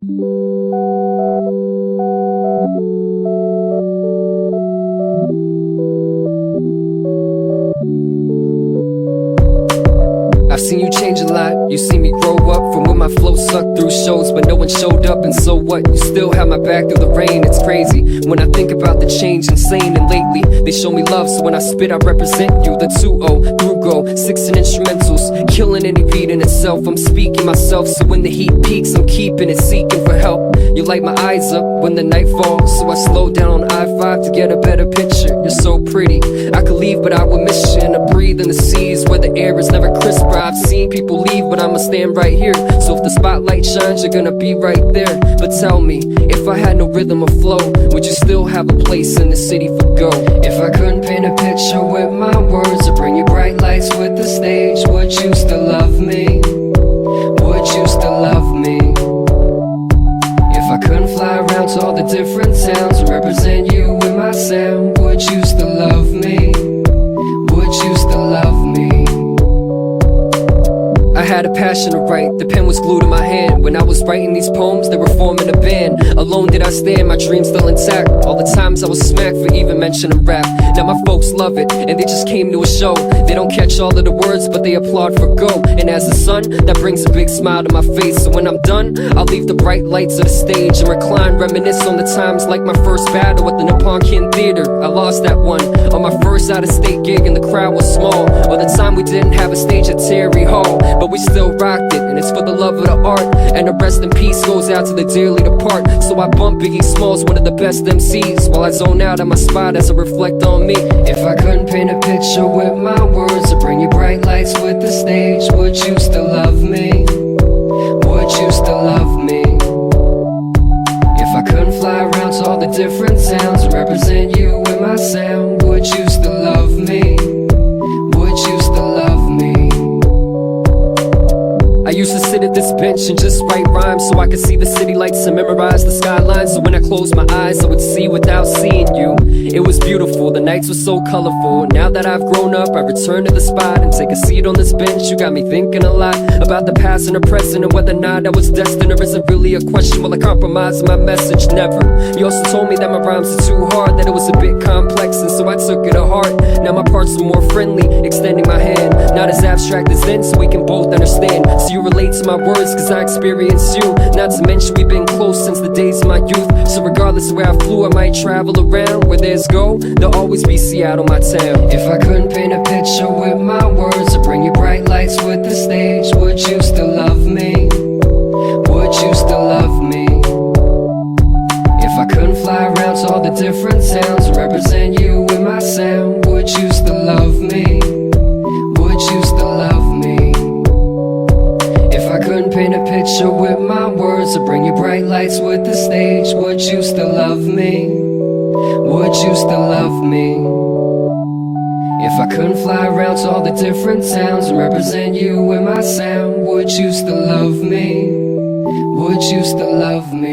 I've seen you change a lot, you see me grow up from when my flow sucked through shows but no one showed up, and so what? You still have my back through the rain. It's crazy when I think about the change, insane. And lately they show me love, so when I spit I represent you. The 2-0 through go, 6 in instrumentals, killing any beat in itself. I'm speaking myself, so when the heat peaks I'm keeping it, seeking for help. You light my eyes up when the night falls, so I slow down on I-5 to get a better picture. You're so pretty, I could leave but I would miss you. And I breathe in the seas where the air is never crisper. I've seen people leave but I'ma stand right here, so if the spotlight shines you're gonna be right there. But tell me, if I had no rhythm or flow, would you still have a place in the city for go? If I couldn't paint a picture with my words or bring you bright lights with the stage, would you still love me? Would you still love me? If I couldn't fly around to all the different towns and represent you with my sound, would you still love me? Would you still love me? I had a passion to write, the pen was glued to my hand. When I was writing these poems, they were forming a band. Alone did I stand, my dreams still intact. All the times I was smacked for even mentioning rap. Now my folks love it, and they just came to a show. They don't catch all of the words, but they applaud for go. And as a son, that brings a big smile to my face. So when I'm done, I'll leave the bright lights of the stage and recline, reminisce on the times like my first battle at the Nippon Kin Theater. I lost that one on my first out-of-state gig and the crowd was small. Or the time we didn't have a stage at Terry Hall, but we still rocked it, and it's for the love of the art. And a rest in peace goes out to the dearly depart. So I bump Biggie Smalls, one of the best MCs, while I zone out at my spot as I reflect on me. If I couldn't paint a picture with my words or bring you bright lights with the stage, would you still love me? Would you still love me? If I couldn't fly around to all the different towns and represent you with my sound, would you still love me? Would you still love me? I used to sit at this bench and just write rhymes so I could see the city lights and memorize the skyline. So when I closed my eyes I would see without seeing you. It was beautiful, the nights were so colorful. Now that I've grown up I return to the spot and take a seat on this bench. You got me thinking a lot about the past and the present, and whether or not I was destined, or is it really a question? Will I compromise my message? Never. You also told me that my rhymes are too hard, that it was a bit complex, and so I took it to heart. Now my parts are more friendly, extending my hand, not as abstract as then, so we can both understand. So you relate to my words cause I experience you. Not to mention we've been close since the days of my youth. So regardless of where I flew I might travel around. Where there's go, there'll always be Seattle, my town. If I couldn't paint a picture with my words or bring you bright lights with the stage, would you still love me? Would you still love me? If I couldn't fly around to all the different towns and represent you with my sound, would you still love me? Would you still love me? If I couldn't paint a picture with my words or bring you bright lights with the stage, would you still love me? Would you still love me? If I couldn't fly around to all the different towns and represent you with my sound, would you still love me? Would you still love me?